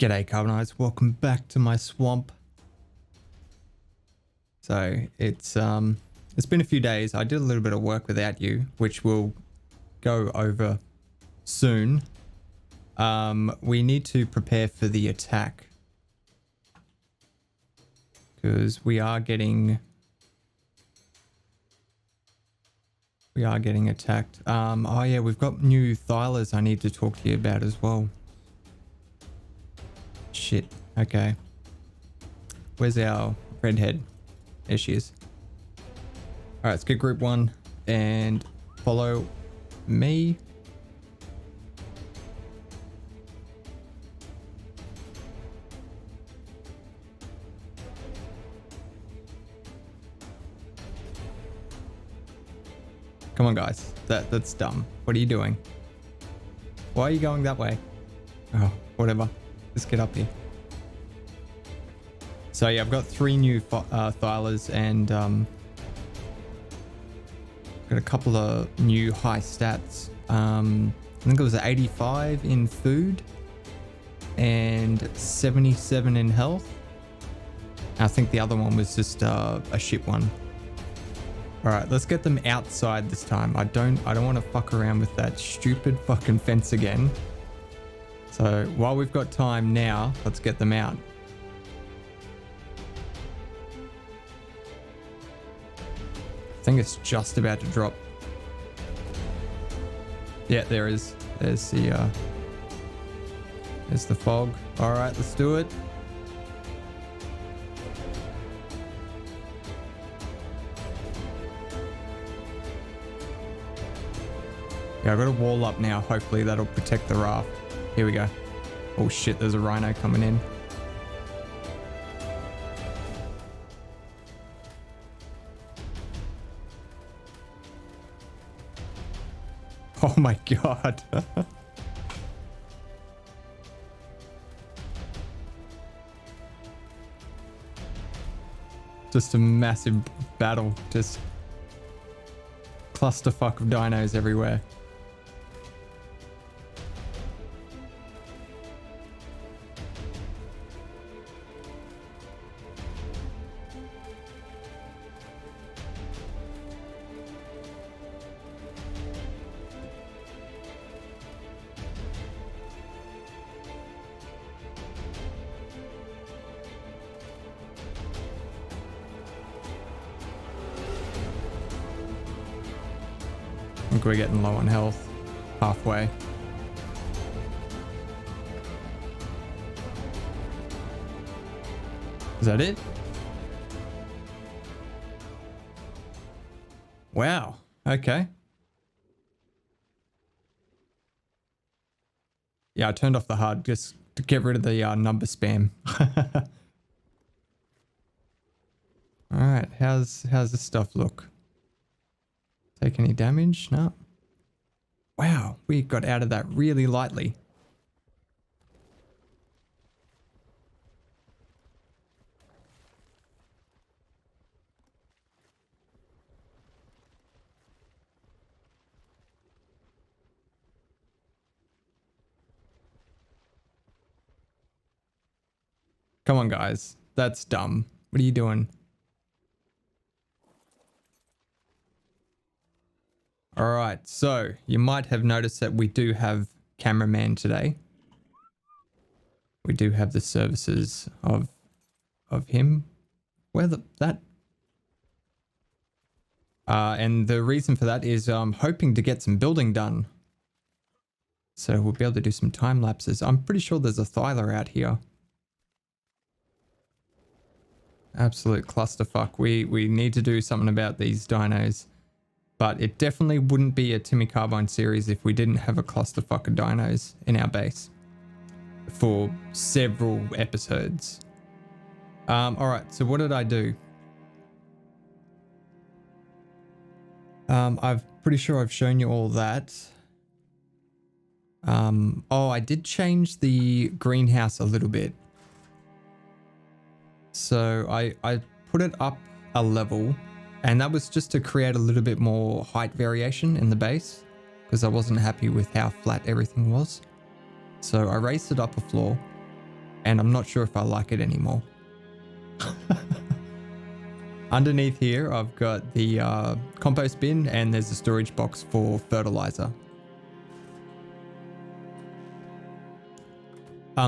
G'day Carbonites, welcome back to my swamp. So it's been a few days. I did a little bit of work without you, which we'll go over soon. We need to prepare for the attack because we are getting attacked. Oh yeah, we've got new thylers I need to talk to you about as well. Shit. Okay. Where's our redhead? There she is. Alright, let's get group 1 and follow me. Come on guys, that's dumb. What are you doing? Why are you going that way? Oh, whatever. Let's get up here. So yeah, I've got 3 new thylers and got a couple of new high stats. I think it was 85 in food and 77 in health. I think the other one was just a shit one. All right, let's get them outside this time. I don't want to fuck around with that stupid fucking fence again. So while we've got time now, let's get them out. I think it's just about to drop. Yeah, there is. There's the fog. All right, let's do it. Yeah, I've got a wall up now. Hopefully that'll protect the raft. Here we go. Oh shit, there's a rhino coming in. Oh my god. Just a massive battle. Just clusterfuck of dinos everywhere. I think we're getting low on health. Halfway. Is that it? Wow. Okay. Yeah, I turned off the HUD just to get rid of the number spam. All right, how's this stuff look? Take any damage? No. Wow, we got out of that really lightly. Come on, guys. That's dumb. What are you doing? All right, so you might have noticed that we do have cameraman today. We do have the services of him. Where and the reason for that is I'm hoping to get some building done. So we'll be able to do some time lapses. I'm pretty sure there's a thyler out here. Absolute clusterfuck. We need to do something about these dinos. But it definitely wouldn't be a TimmyCarbine series if we didn't have a clusterfuck of dinos in our base for several episodes. All right, so what did I do? I'm pretty sure I've shown you all that. Oh, I did change the greenhouse a little bit. So I put it up a level. And that was just to create a little bit more height variation in the base because I wasn't happy with how flat everything was. So I raised it up a floor and I'm not sure if I like it anymore. Underneath here, I've got the compost bin, and there's a storage box for fertilizer.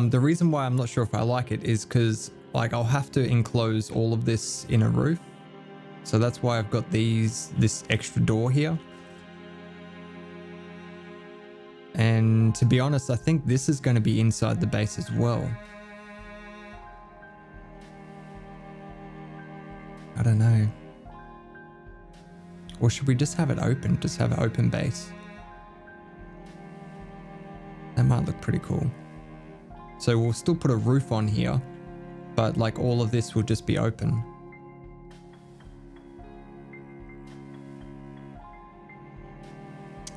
The reason why I'm not sure if I like it is because like I'll have to enclose all of this in a roof. So that's why I've got this extra door here. And to be honest, I think this is going to be inside the base as well. I don't know. Or should we just have it open? Just have an open base. That might look pretty cool. So we'll still put a roof on here, but like all of this will just be open.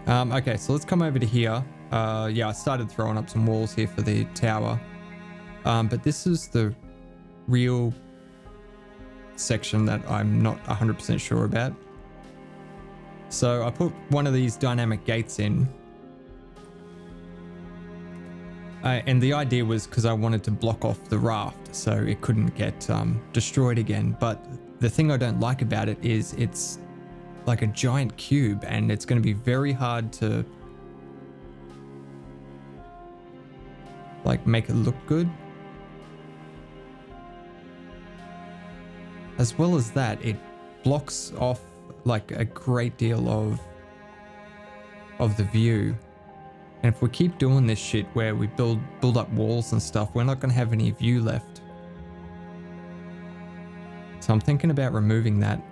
Okay, so let's come over to here. Yeah, I started throwing up some walls here for the tower. But this is the real section that I'm not 100% sure about. So I put one of these dynamic gates in. And the idea was because I wanted to block off the raft so it couldn't get destroyed again. But the thing I don't like about it is it's like a giant cube, and it's going to be very hard to like make it look good. As well as that, it blocks off like a great deal of the view. And if we keep doing this shit where we build up walls and stuff, we're not going to have any view left. So I'm thinking about removing that.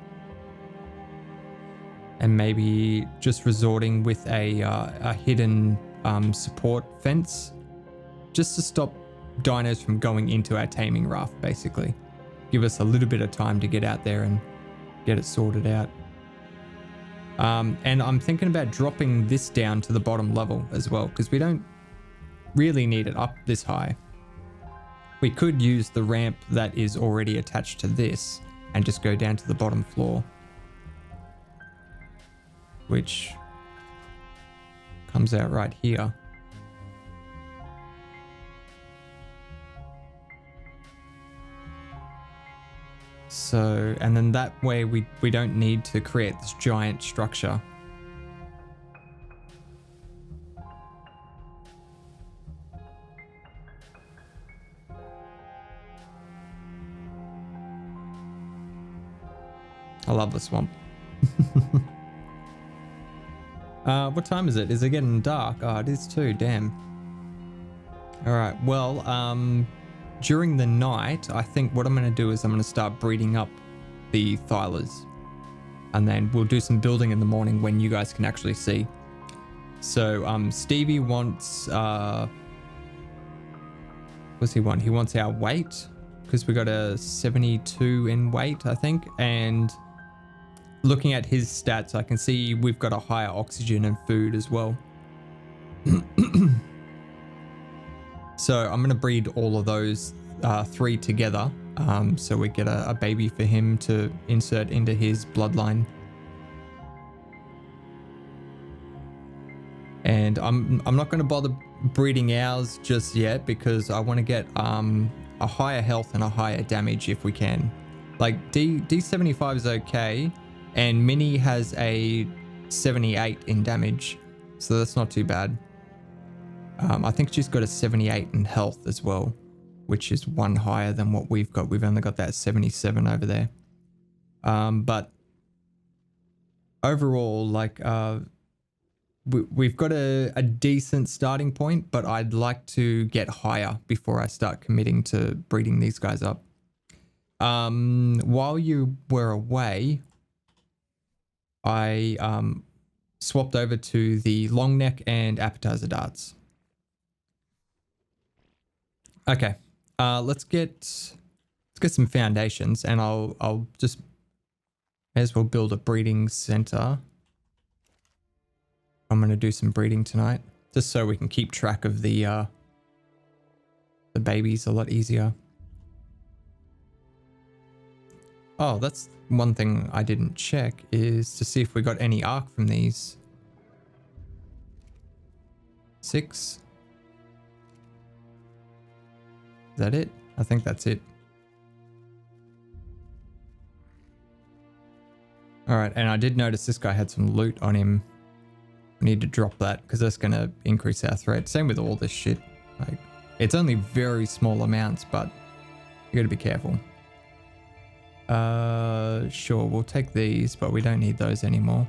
And maybe just resorting with a hidden support fence. Just to stop dinos from going into our taming raft, basically. Give us a little bit of time to get out there and get it sorted out. And I'm thinking about dropping this down to the bottom level as well, because we don't really need it up this high. We could use the ramp that is already attached to this and just go down to the bottom floor, which comes out right here. So, and then that way we don't need to create this giant structure. I love the swamp. What time is it? Is it getting dark? Oh, it is too, damn. All right, well, during the night, I think what I'm going to do is I'm going to start breeding up the thylas. And then we'll do some building in the morning when you guys can actually see. So Stevie wants... what's he want? He wants our weight, because we got a 72 in weight, I think. And looking at his stats, I can see we've got a higher oxygen and food as well. So I'm going to breed all of those three together, so we get a baby for him to insert into his bloodline. And I'm not going to bother breeding ours just yet, because I want to get a higher health and a higher damage if we can. Like D75 is okay, and Minnie has a 78 in damage, so that's not too bad. I think she's got a 78 in health as well, which is one higher than what we've got. We've only got that 77 over there. But overall, like, we've got a decent starting point, but I'd like to get higher before I start committing to breeding these guys up. While you were away, I swapped over to the long neck and appetizer darts. Okay, let's get some foundations, and I'll just may as well build a breeding center. I'm gonna do some breeding tonight, just so we can keep track of the babies a lot easier. Oh, that's one thing I didn't check, is to see if we got any arc from these. 6. Is that it? I think that's it. Alright, and I did notice this guy had some loot on him. We need to drop that because that's going to increase our threat. Same with all this shit. Like, it's only very small amounts, but you got to be careful. Sure, we'll take these, but we don't need those anymore.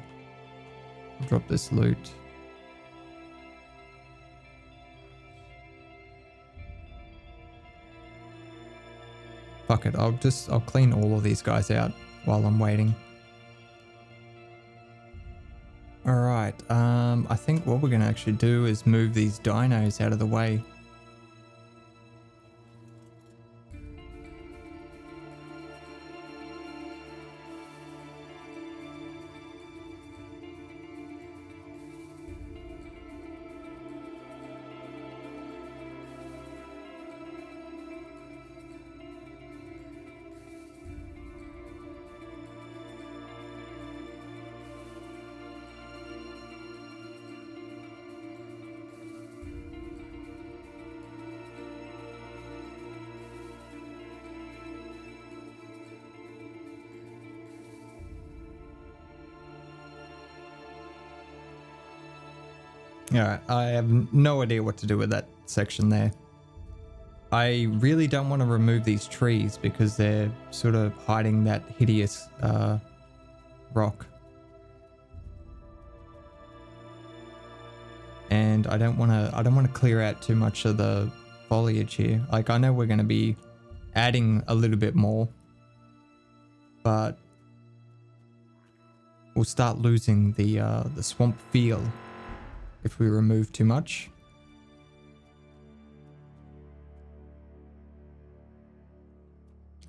I'll drop this loot. Fuck it, I'll clean all of these guys out while I'm waiting. Alright, I think what we're gonna actually do is move these dinos out of the way. Alright, I have no idea what to do with that section there. I really don't want to remove these trees because they're sort of hiding that hideous rock. And I don't want to clear out too much of the foliage here. Like, I know we're going to be adding a little bit more, but we'll start losing the swamp feel if we remove too much.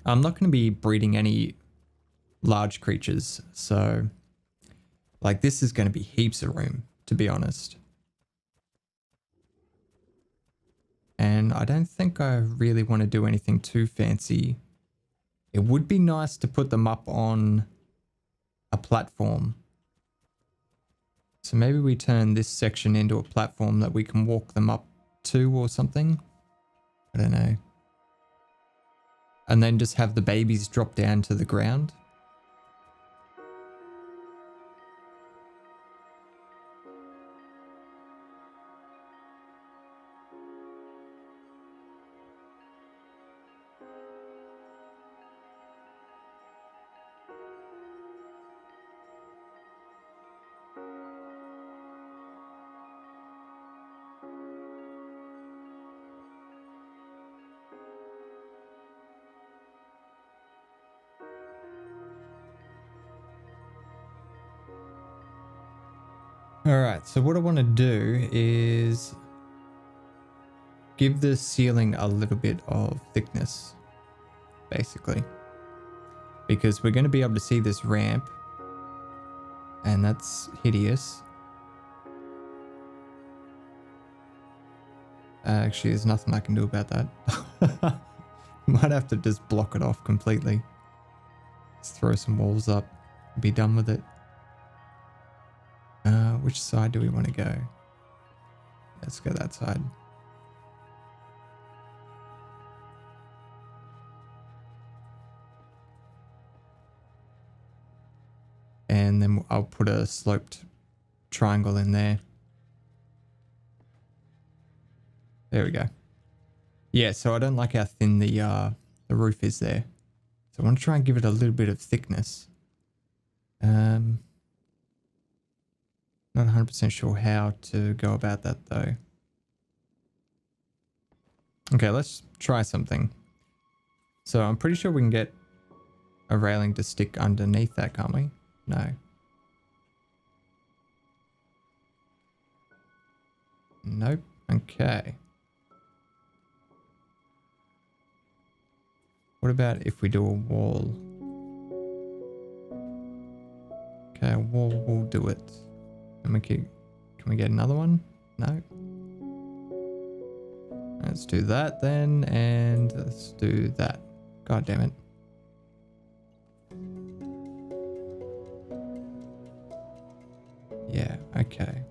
I'm not going to be breeding any large creatures, so like this is going to be heaps of room, to be honest. And I don't think I really want to do anything too fancy. It would be nice to put them up on a platform. So maybe we turn this section into a platform that we can walk them up to or something. I don't know. And then just have the babies drop down to the ground. Alright, so what I want to do is give the ceiling a little bit of thickness, basically. Because we're going to be able to see this ramp, and that's hideous. Actually, there's nothing I can do about that. Might have to just block it off completely. Let's throw some walls up, be done with it. Which side do we want to go? Let's go that side. And then I'll put a sloped triangle in there. There we go. Yeah, so I don't like how thin the roof is there. So I want to try and give it a little bit of thickness. Not 100% sure how to go about that though. Okay, let's try something. So I'm pretty sure we can get a railing to stick underneath that, can't we? No. Nope. Okay. What about if we do a wall? Okay, a wall will do it. Can we get another one? No. Let's do that then, and let's do that. God damn it. Yeah, okay.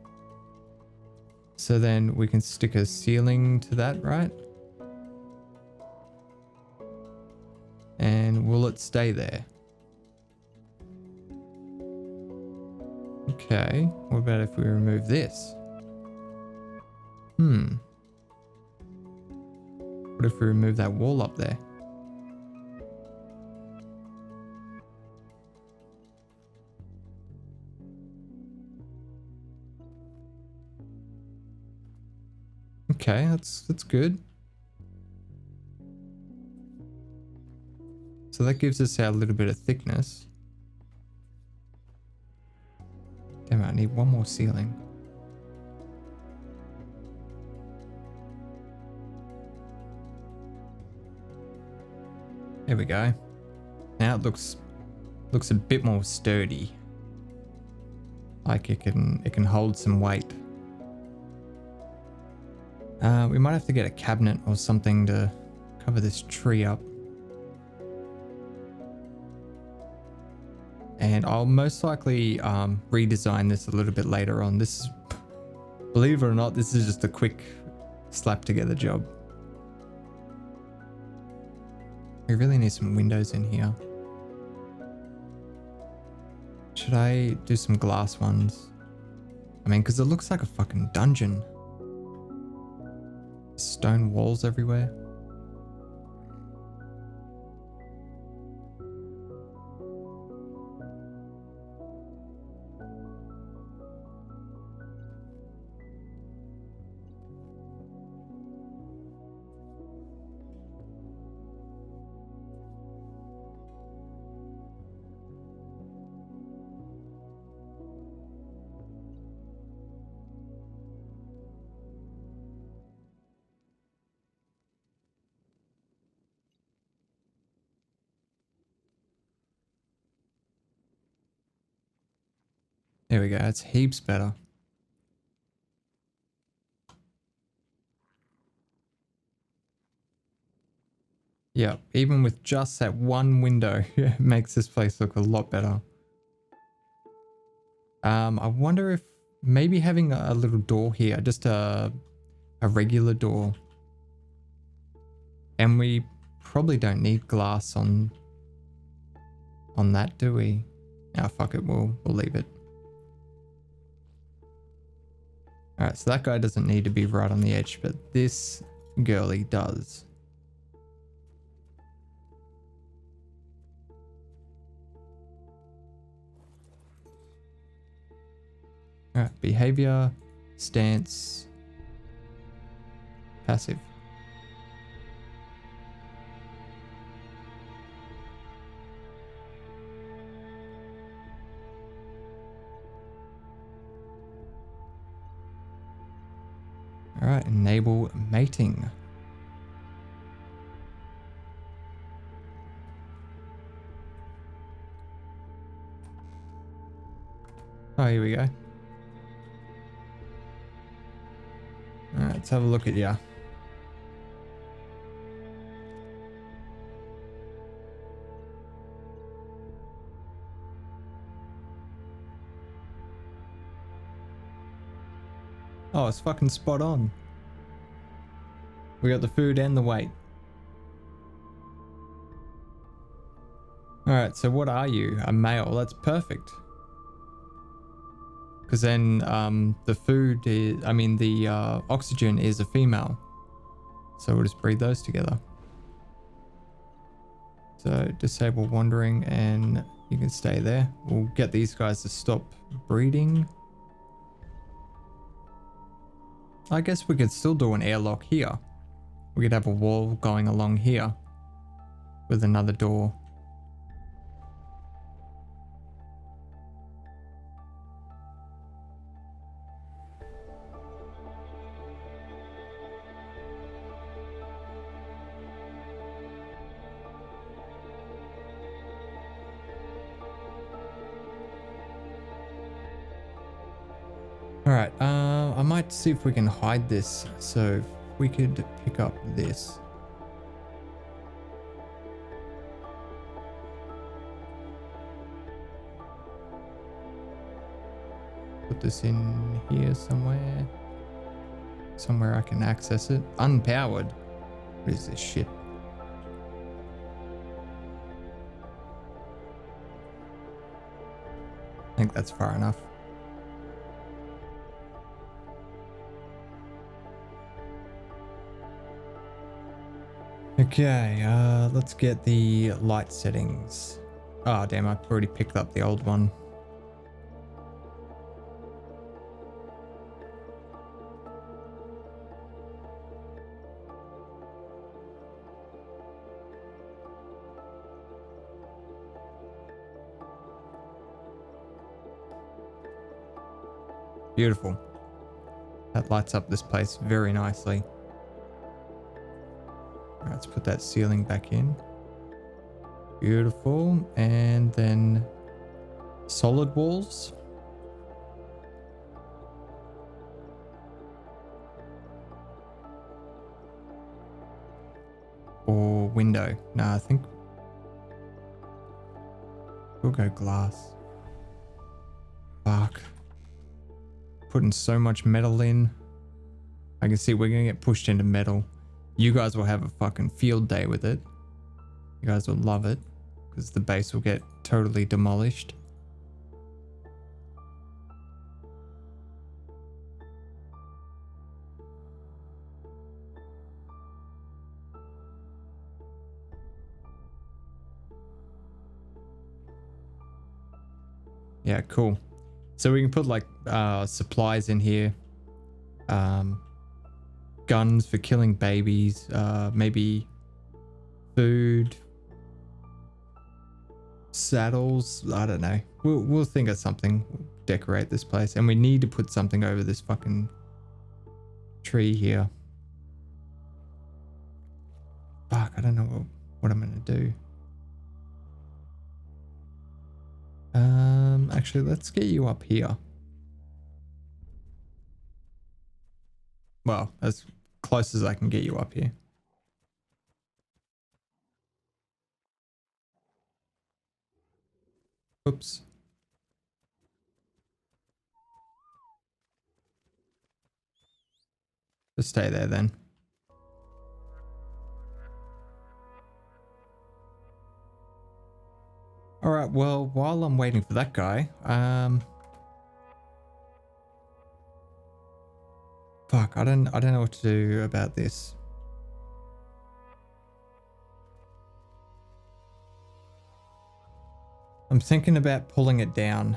So then we can stick a ceiling to that, right? it stay there? Okay, what about if we remove this? What if we remove that wall up there? Okay, that's good. So that gives us our little bit of thickness. Damn it, I need one more ceiling. There we go. Now it looks a bit more sturdy. Like it can hold some weight. We might have to get a cabinet or something to cover this tree up. And I'll most likely redesign this a little bit later on. This is, believe it or not, this is just a quick slap together job. We really need some windows in here. Should I do some glass ones? I mean, because it looks like a fucking dungeon. Stone walls everywhere. There we go, it's heaps better. Yeah, even with just that one window, it makes this place look a lot better. I wonder if maybe having a little door here, just a regular door. And we probably don't need glass on that, do we? Ah, fuck it, we'll leave it. Alright, so that guy doesn't need to be right on the edge, but this girly does. Alright, behavior, stance, passive. Alright, enable mating. Oh, here we go. Alright, let's have a look at ya. Oh, it's fucking spot on. We got the food and the weight. Alright, so what are you? A male. That's perfect. Because then the food is, I mean the oxygen is a female. So we'll just breed those together. So disable wandering and you can stay there. We'll get these guys to stop breeding. I guess we could still do an airlock here. We could have a wall going along here with another door. Alright, I might see if we can hide this. So if we could pick up this. Put this in here somewhere. Somewhere I can access it. Unpowered. What is this shit? I think that's far enough. Okay, let's get the light settings. Oh damn, I've already picked up the old one. Beautiful. That lights up this place very nicely. All right, let's put that ceiling back in. Beautiful. And then solid walls. Or window. No, I think we'll go glass. Fuck. Putting so much metal in. I can see we're gonna get pushed into metal. You guys will have a fucking field day with it. You guys will love it because the base will get totally demolished. Yeah, cool. So we can put like supplies in here. Guns for killing babies, maybe food, saddles, I don't know. We'll think of something. We'll decorate this place, and we need to put something over this fucking tree here. Fuck, I don't know what I'm gonna do. Actually, let's get you up here. Well, as close as I can get you up here. Oops. Just stay there then. All right, well, while I'm waiting for that guy, fuck, I don't know what to do about this. I'm thinking about pulling it down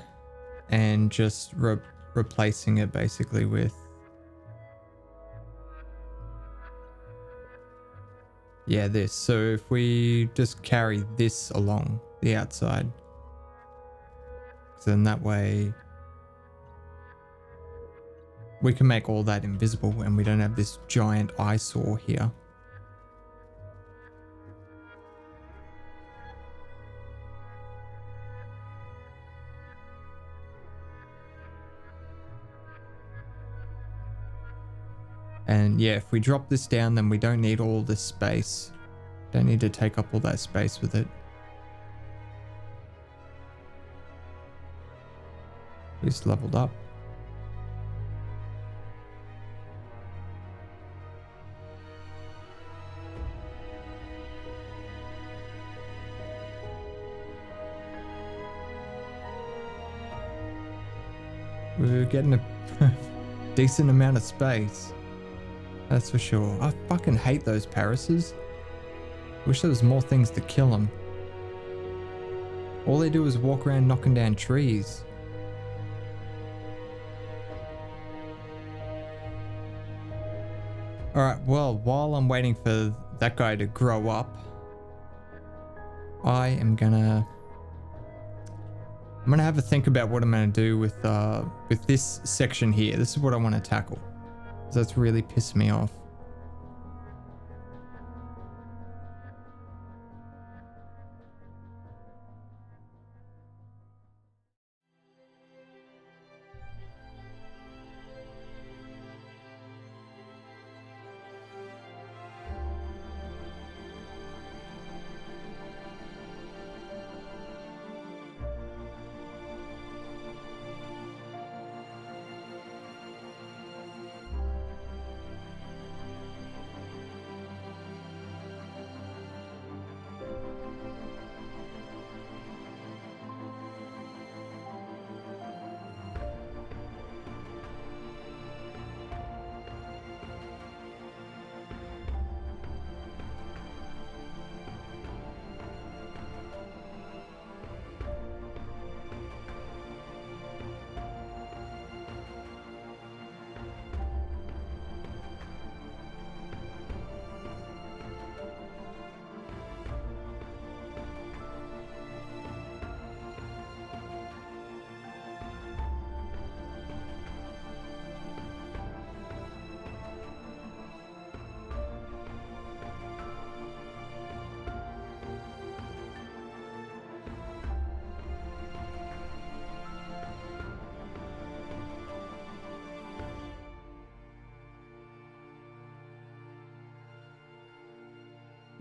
and just replacing it basically with, yeah, this. So if we just carry this along the outside, then that way we can make all that invisible and we don't have this giant eyesore here. And yeah, if we drop this down, then we don't need all this space. Don't need to take up all that space with it. It's leveled up. We're getting a decent amount of space. That's for sure. I fucking hate those Parises. Wish there was more things to kill them. All they do is walk around knocking down trees. Alright, well, while I'm waiting for that guy to grow up, I'm gonna have a think about what I'm gonna do with this section here. This is what I want to tackle. That's really pissed me off.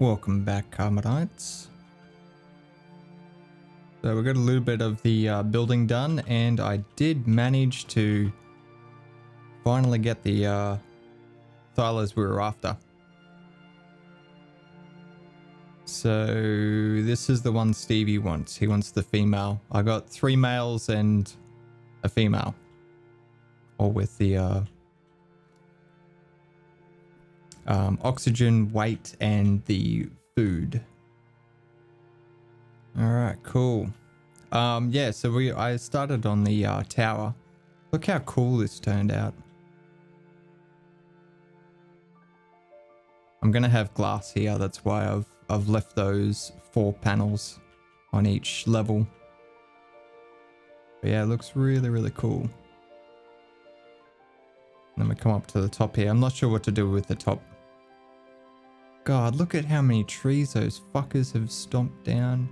Welcome back, Carmodites. So we got a little bit of the building done, and I did manage to finally get the silos we were after. So this is the one Stevie wants. He wants the female. I got 3 males and a female. All with the oxygen, weight, and the food. All right, cool. Yeah, so I started on the tower. Look how cool this turned out. I'm gonna have glass here. That's why I've left those 4 panels on each level. But yeah, it looks really, really cool. Then we come up to the top here. I'm not sure what to do with the top. God, look at how many trees those fuckers have stomped down.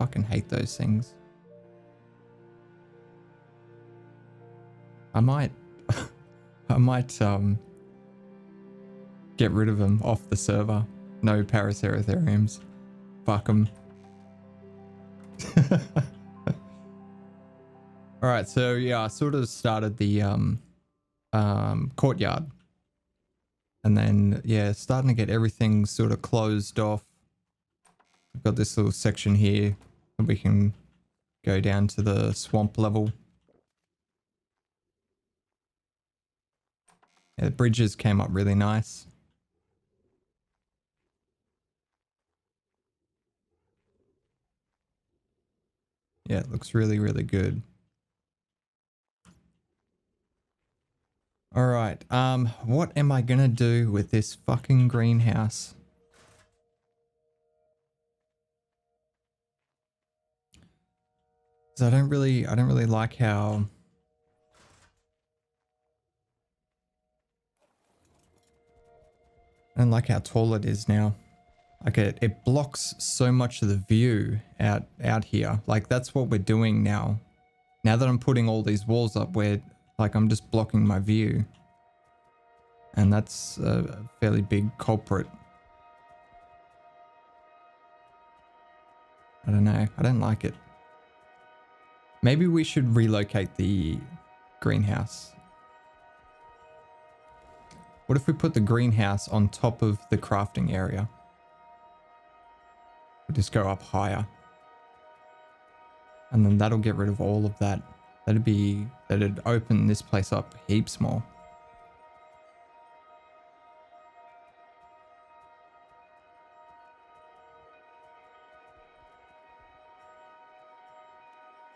Fucking hate those things. I might get rid of them off the server. No Paraceratheriums. Fuck them. Alright, so yeah, I sort of started the courtyard. And then, yeah, starting to get everything sort of closed off. We've got this little section here that we can go down to the swamp level. Yeah, the bridges came up really nice. Yeah, it looks really, really good. All right, what am I gonna do with this fucking greenhouse? So I don't really like how I don't like how tall it is now. Like it blocks so much of the view out here. Like that's what we're doing now. Now that I'm putting all these walls up, where like I'm just blocking my view. And that's a fairly big culprit. I don't know. I don't like it. Maybe we should relocate the greenhouse. What if we put the greenhouse on top of the crafting area? We'll just go up higher. And then that'll get rid of all of that. That'd open this place up heaps more.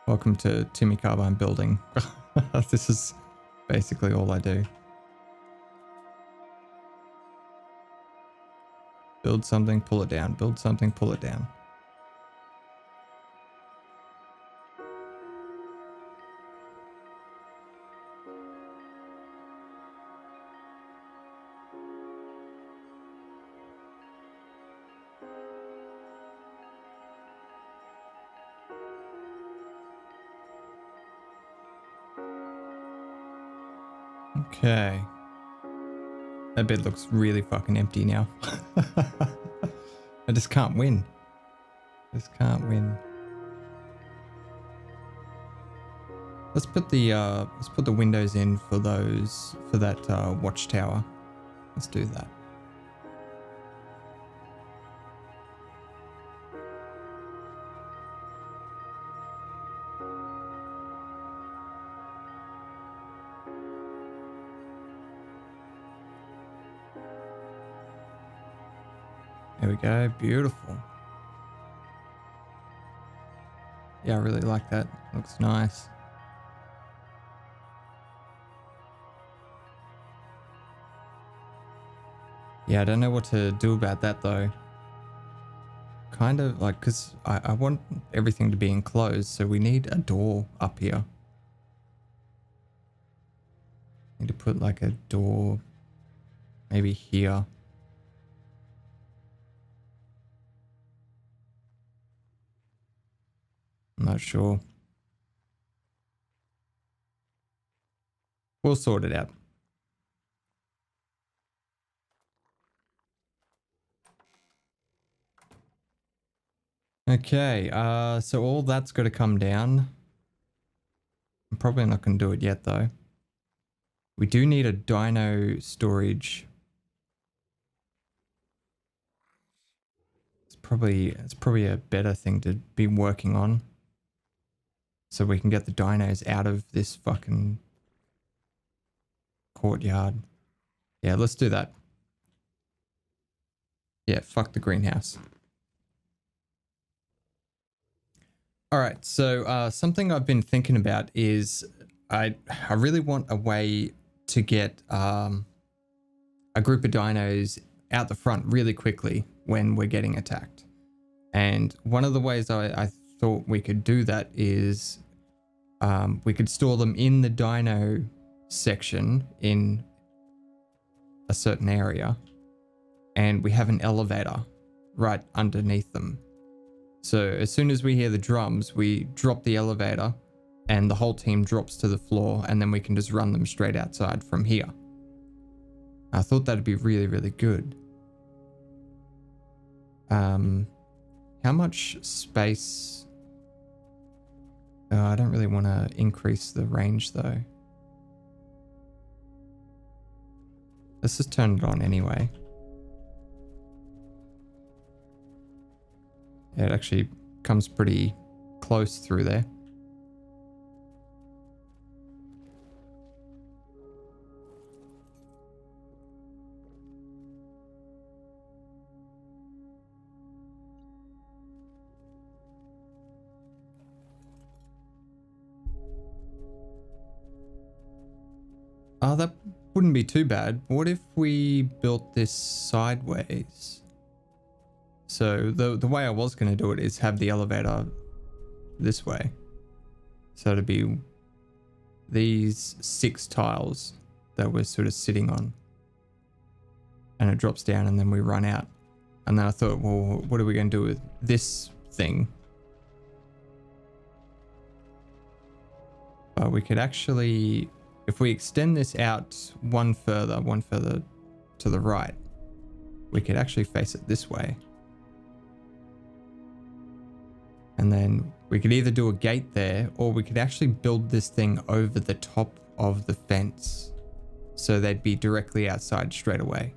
Welcome to TimmyCarbine building. This is basically all I do. Build something, pull it down. Build something, pull it down. Okay. That bed looks really fucking empty now. I just can't win. Just can't win. Let's put the windows in for that watchtower. Let's do that. There we go. Beautiful. Yeah, I really like that. Looks nice. Yeah, I don't know what to do about that though. Kind of like, because I want everything to be enclosed, so we need a door up here. Need to put like a door maybe here. I'm not sure. We'll sort it out. Okay, so all that's got to come down. I'm probably not going to do it yet though. We do need a dino storage. It's probably a better thing to be working on. So we can get the dinos out of this fucking courtyard. Yeah, let's do that. Yeah, fuck the greenhouse. All right, so something I've been thinking about is I really want a way to get a group of dinos out the front really quickly when we're getting attacked. And one of the ways I thought we could do that is we could store them in the dino section in a certain area, and we have an elevator right underneath them. So as soon as we hear the drums, we drop the elevator and the whole team drops to the floor, and then we can just run them straight outside from here. I thought that'd be really, really good. How much space? I don't really want to increase the range though. Let's just turn it on anyway. Yeah, it actually comes pretty close through there. Oh, that wouldn't be too bad. What if we built this sideways? So the way I was going to do it is have the elevator this way. So it'd be these 6 tiles that we're sort of sitting on. And it drops down and then we run out. And then I thought, well, what are we going to do with this thing? But we could actually, if we extend this out one further to the right, we could actually face it this way. And then we could either do a gate there, or we could actually build this thing over the top of the fence, so they'd be directly outside straight away.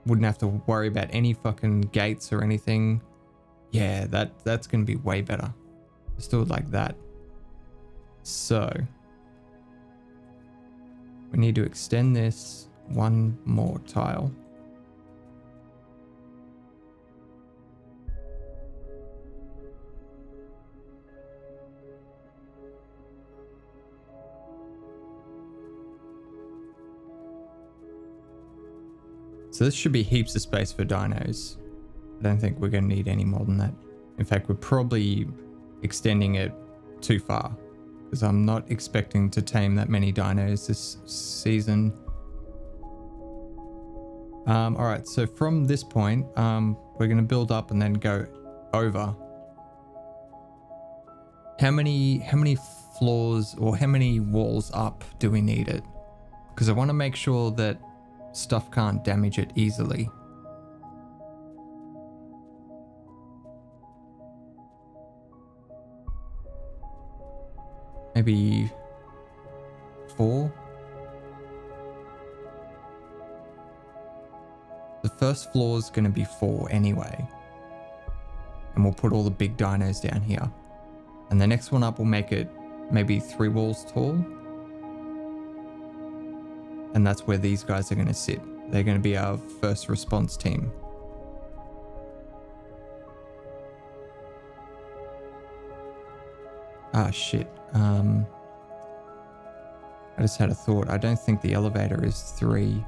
Wouldn't have to worry about any fucking gates or anything. Yeah, that's gonna be way better. Let's do it like that. So we need to extend this one more tile. So this should be heaps of space for dinos. I don't think we're going to need any more than that. In fact, we're probably extending it too far, because I'm not expecting to tame that many dinos this season. All right, so from this point, we're going to build up and then go over. How many floors or how many walls up do we need it? Because I want to make sure that stuff can't damage it easily. Maybe 4? The first floor is going to be 4 anyway. And we'll put all the big dinos down here. And the next one up will make it maybe 3 walls tall. And that's where these guys are going to sit. They're going to be our first response team. Ah, shit. I just had a thought. I don't think the elevator is 3.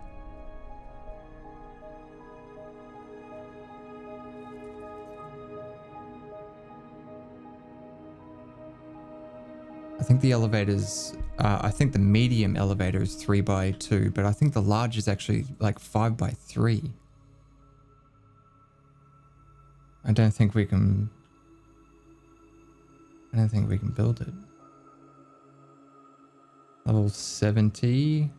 I think the elevator's, I think the medium elevator is 3 by 2, but I think the large is actually like 5 by 3. I don't think we can build it. Level 70.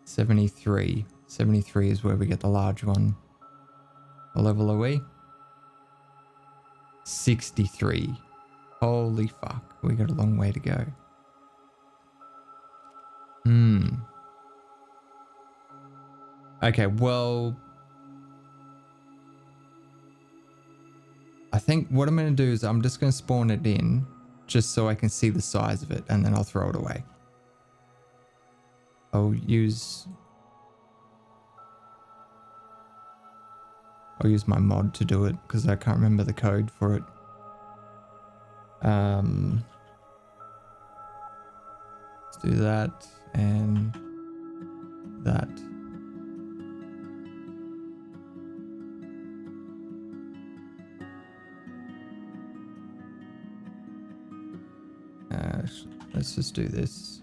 73. 73 is where we get the large one. What level are we? 63. Holy fuck. We got a long way to go. Okay, well, I think what I'm going to do is I'm just going to spawn it in just so I can see the size of it, and then I'll throw it away. I'll use my mod to do it because I can't remember the code for it. Let's do that and that. Let's just do this.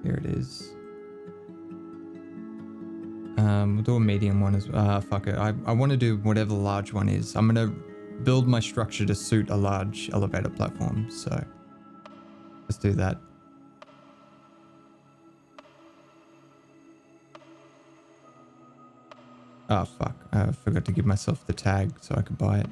Here it is. We'll do a medium one as well. Fuck it. I want to do whatever the large one is. I'm going to build my structure to suit a large elevator platform. So let's do that. Oh, fuck. I forgot to give myself the tag so I could buy it.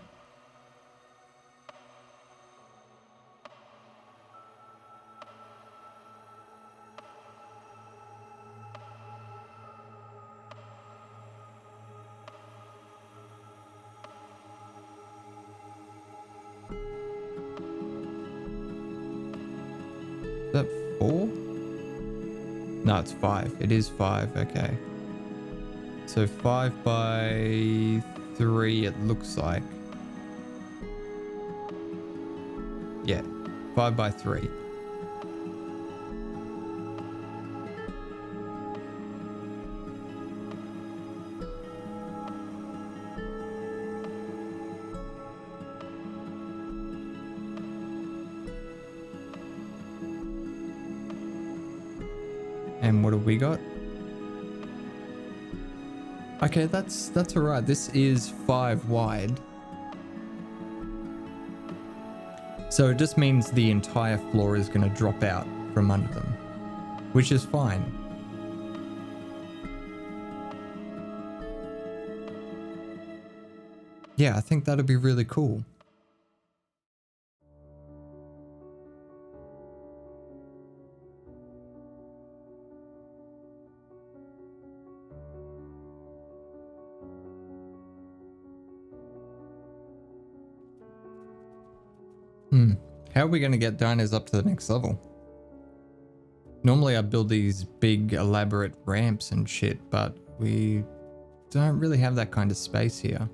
Is that 4? No, it's 5. It is 5. Okay. So 5 by 3 it looks like. Yeah, 5 by 3. And what have we got? Okay, that's all right. This is 5 wide. So it just means the entire floor is going to drop out from under them, which is fine. Yeah, I think that'd be really cool. How are we going to get dinos up to the next level? Normally I build these big elaborate ramps and shit, but we don't really have that kind of space here.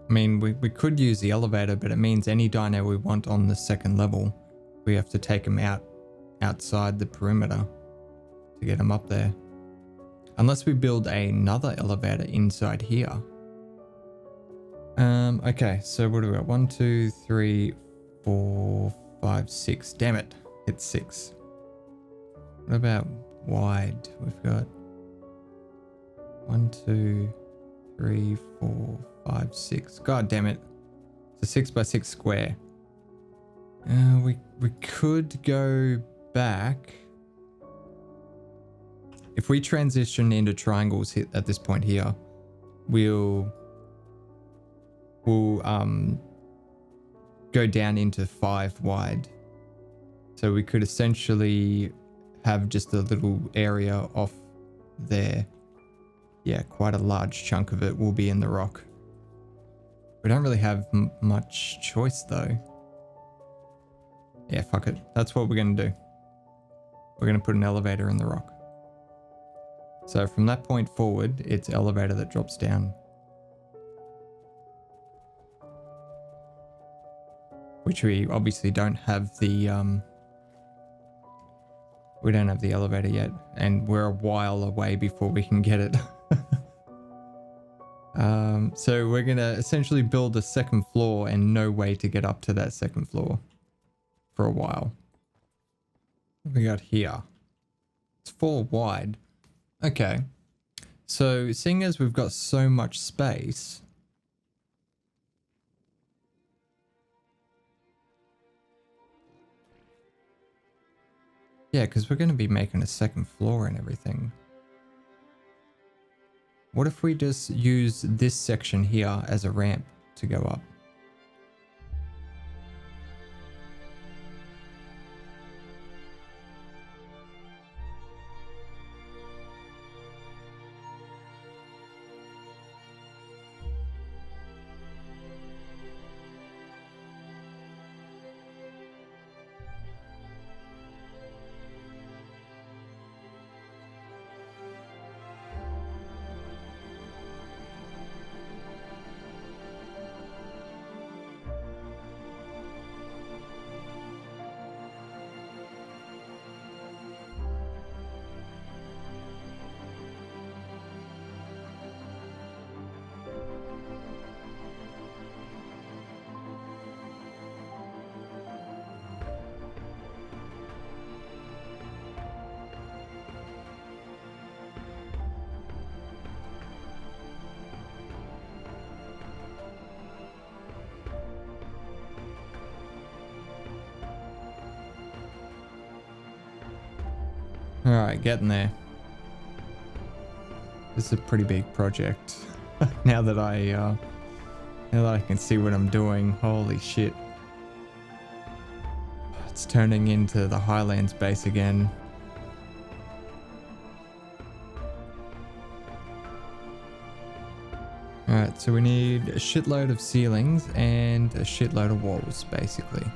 I mean, we could use the elevator, but it means any dino we want on the second level, we have to take them outside the perimeter to get them up there. Unless we build another elevator inside here. Okay, so what do we got? 1, 2, 3, 4, 5, 6. Damn it, it's 6. What about wide? We've got 1, 2, 3, 4, 5, 6. God damn it. It's a 6 by 6 square. We could go back. If we transition into triangles at this point here, we'll go down into 5 wide. So we could essentially have just a little area off there. Yeah, quite a large chunk of it will be in the rock. We don't really have much choice though. Yeah, fuck it. That's what we're going to do. We're going to put an elevator in the rock. So from that point forward, it's elevator that drops down. Which we obviously don't have the, we don't have the elevator yet. And we're a while away before we can get it. So we're going to essentially build a second floor and no way to get up to that second floor for a while. What have we got here? It's 4 wide. Okay. So seeing as we've got so much space, Yeah, because we're going to be making a second floor and everything. What if we just use this section here as a ramp to go up? Alright, getting there. This is a pretty big project. now that I can see what I'm doing, holy shit. It's turning into the Highlands base again. Alright, so we need a shitload of ceilings and a shitload of walls, basically.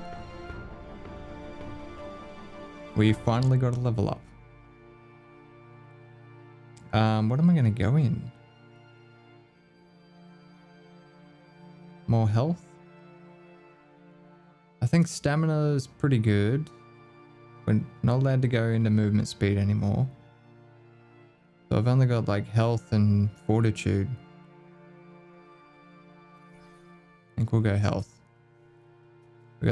We finally got a level up. What am I going to go in? More health? I think stamina is pretty good. We're not allowed to go into movement speed anymore. So I've only got like health and fortitude. I think we'll go health. We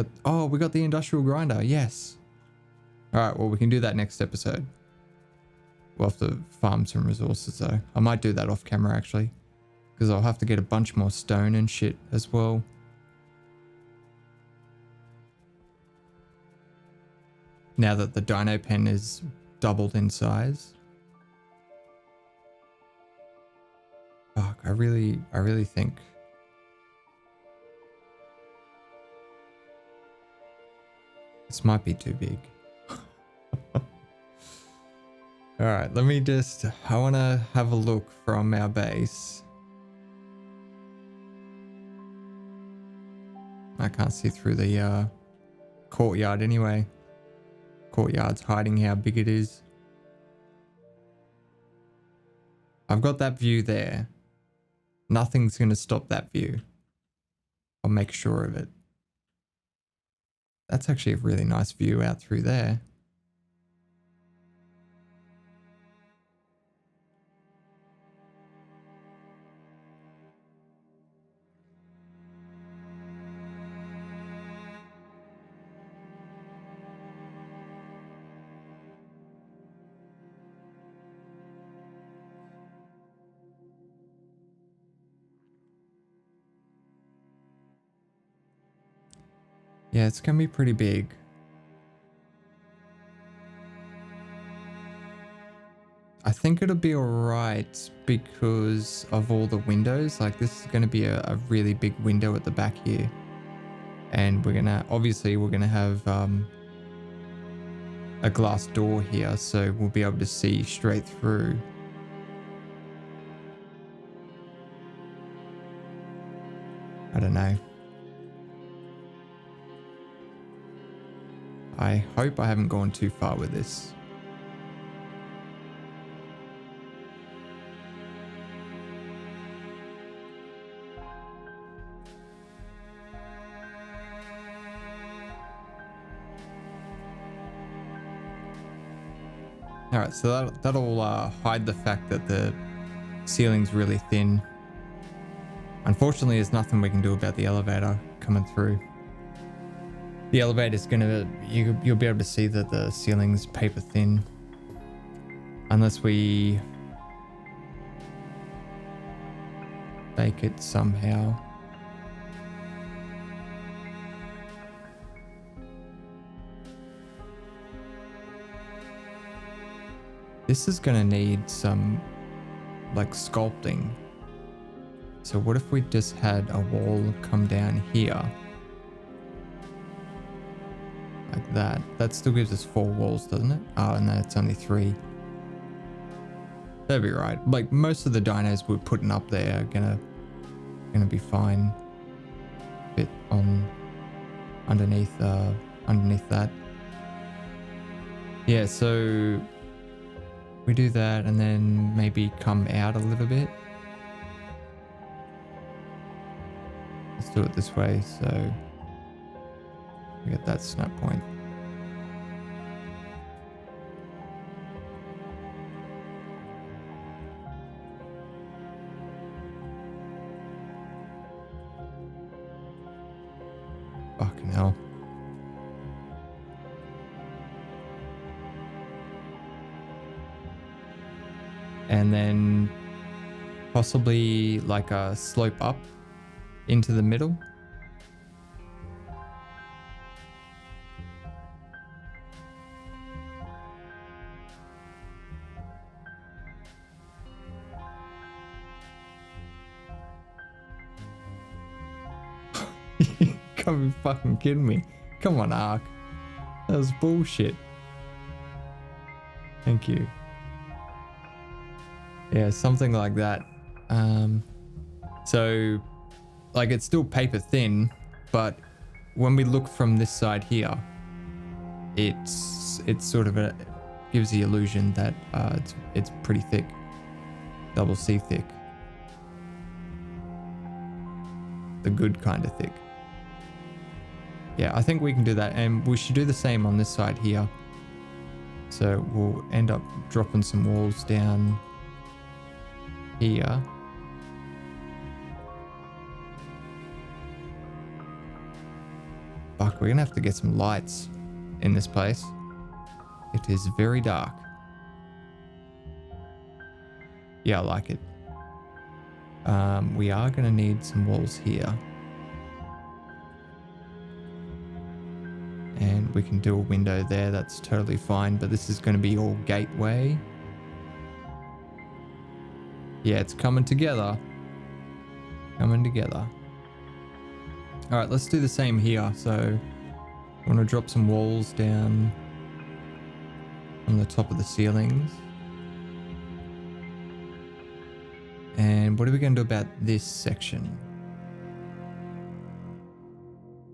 got the industrial grinder. Yes. All right. Well, we can do that next episode. We'll have to farm some resources though. I might do that off camera actually, because I'll have to get a bunch more stone and shit as well. Now that the dino pen is doubled in size. Fuck, I really think this might be too big. Alright, let me just, I want to have a look from our base. I can't see through the courtyard anyway. Courtyard's hiding how big it is. I've got that view there. Nothing's going to stop that view. I'll make sure of it. That's actually a really nice view out through there. Yeah, it's gonna be pretty big. I think it'll be alright because of all the windows. Like this is gonna be a really big window at the back here. And we're gonna have a glass door here, so we'll be able to see straight through. I don't know. I hope I haven't gone too far with this. Alright, so that'll hide the fact that the ceiling's really thin. Unfortunately, there's nothing we can do about the elevator coming through. The elevator's gonna, you'll be able to see that the ceiling's paper thin. Unless we bake it somehow. This is gonna need some like sculpting. So what if we just had a wall come down here? Like that. That still gives us 4 walls, doesn't it? Oh, no, it's only 3. That'd be right. Like most of the dinos we're putting up there are gonna be fine. Fit on underneath that. Yeah, so we do that and then maybe come out a little bit. Let's do it this way, so we get that snap point. Fucking hell. And then possibly like a slope up into the middle. You can't be fucking kidding me. Come on, Ark. That was bullshit. Thank you. Yeah, something like that. So like it's still paper thin, but when we look from this side here, it's sort of gives the illusion that it's pretty thick, double C thick, the good kind of thick. Yeah, I think we can do that, and we should do the same on this side here. So we'll end up dropping some walls down here. Fuck, we're gonna have to get some lights in this place. It is very dark. Yeah, I like it. We are gonna need some walls here. And we can do a window there, that's totally fine, but this is gonna be all gateway. Yeah, it's coming together. Coming together. All right, let's do the same here. So I want to drop some walls down on the top of the ceilings. And what are we going to do about this section?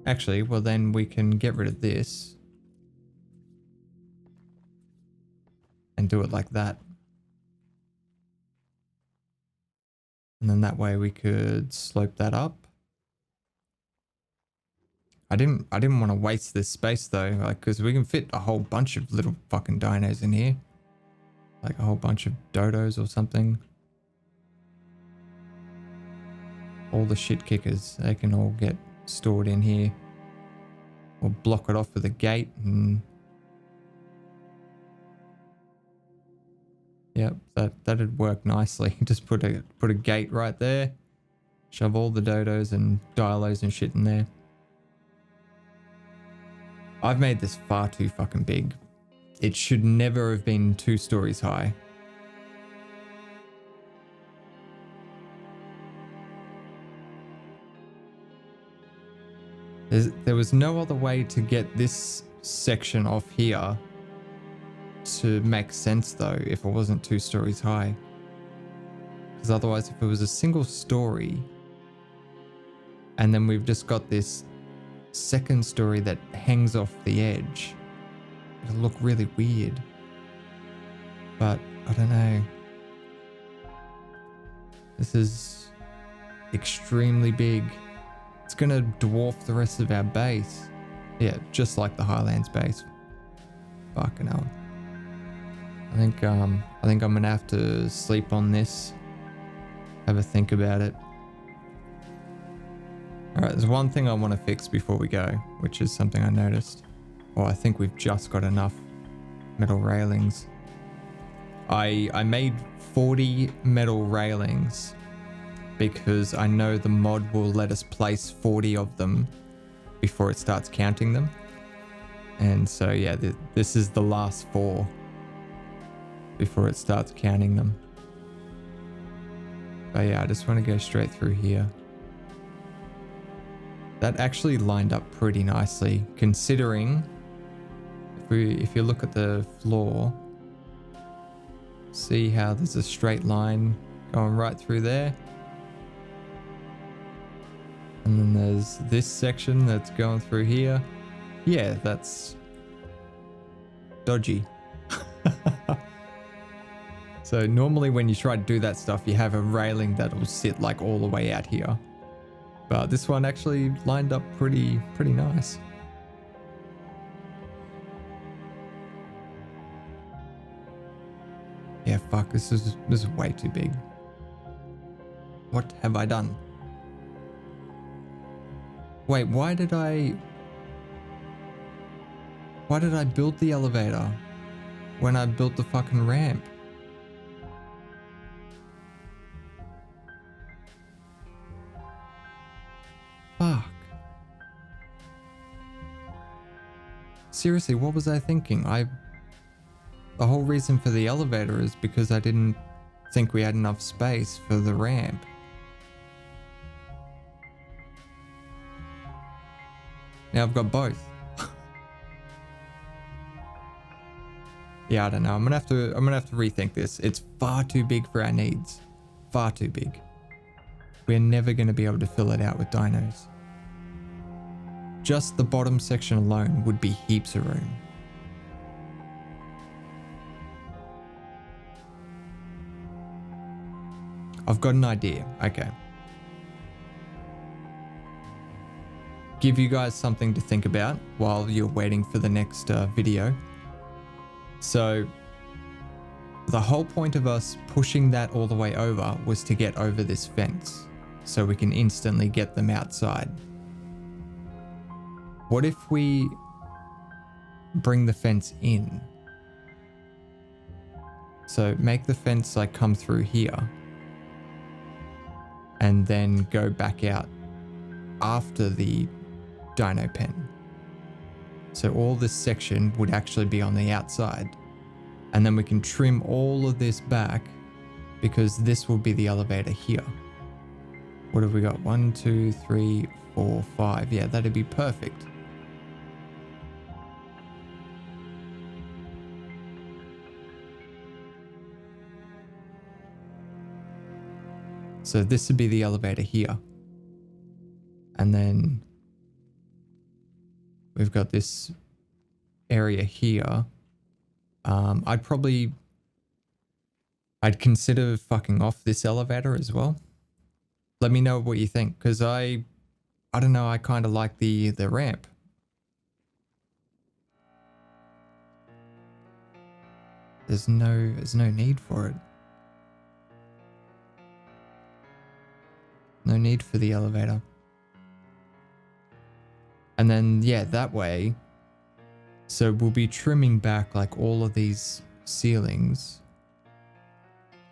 Actually, well then we can get rid of this and do it like that. And then that way we could slope that up. I didn't want to waste this space though, like, because we can fit a whole bunch of little fucking dinos in here. Like a whole bunch of dodos or something. All the shit kickers, they can all get stored in here. Or block it off with a gate and... Yep, that'd work nicely. Just put a gate right there. Shove all the dodos and dialos and shit in there. I've made this far too fucking big. It should never have been 2 stories high. There was no other way to get this section off here to make sense though, if it wasn't 2 stories high. Because otherwise, if it was a single story, and then we've just got this second story that hangs off the edge, it'll look really weird. But I don't know. This is extremely big. It's gonna dwarf the rest of our base. Yeah, just like the Highlands base. Fucking hell. I think I'm gonna have to sleep on this. Have a think about it. Alright, there's one thing I want to fix before we go, which is something I noticed. Well, I think we've just got enough metal railings. I made 40 metal railings because I know the mod will let us place 40 of them before it starts counting them. And so yeah, this is the last 4. before it starts counting them. But yeah, I just want to go straight through here. That actually lined up pretty nicely, considering if you look at the floor, see how there's a straight line going right through there. And then there's this section that's going through here. Yeah, that's dodgy. So normally when you try to do that stuff, you have a railing that'll sit like all the way out here. But this one actually lined up pretty nice. Yeah, fuck, this is way too big. What have I done? Wait, why did I build the elevator when I built the fucking ramp? Fuck. Seriously, what was I thinking? The whole reason for the elevator is because I didn't think we had enough space for the ramp. Now I've got both. Yeah, I don't know. I'm gonna have to rethink this. It's far too big for our needs. Far too big. We're never gonna be able to fill it out with dinos. Just the bottom section alone would be heaps of room. I've got an idea. Okay. Give you guys something to think about while you're waiting for the next video. So the whole point of us pushing that all the way over was to get over this fence so we can instantly get them outside. What if we bring the fence in? So make the fence like come through here and then go back out after the dino pen. So all this section would actually be on the outside, and then we can trim all of this back because this will be the elevator here. What have we got? 1, 2, 3, 4, 5. Yeah, that'd be perfect. So this would be the elevator here. And then we've got this area here. I'd consider fucking off this elevator as well. Let me know what you think, because I don't know, I kind of like the ramp. There's no need for it. No need for the elevator. And then, yeah, that way, so we'll be trimming back like all of these ceilings,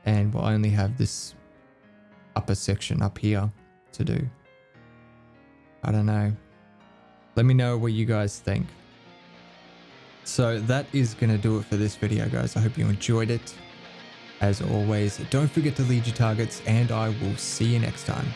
and we'll only have this upper section up here to do. I don't know. Let me know what you guys think. So that is going to do it for this video, guys. I hope you enjoyed it. As always, don't forget to lead your targets, and I will see you next time.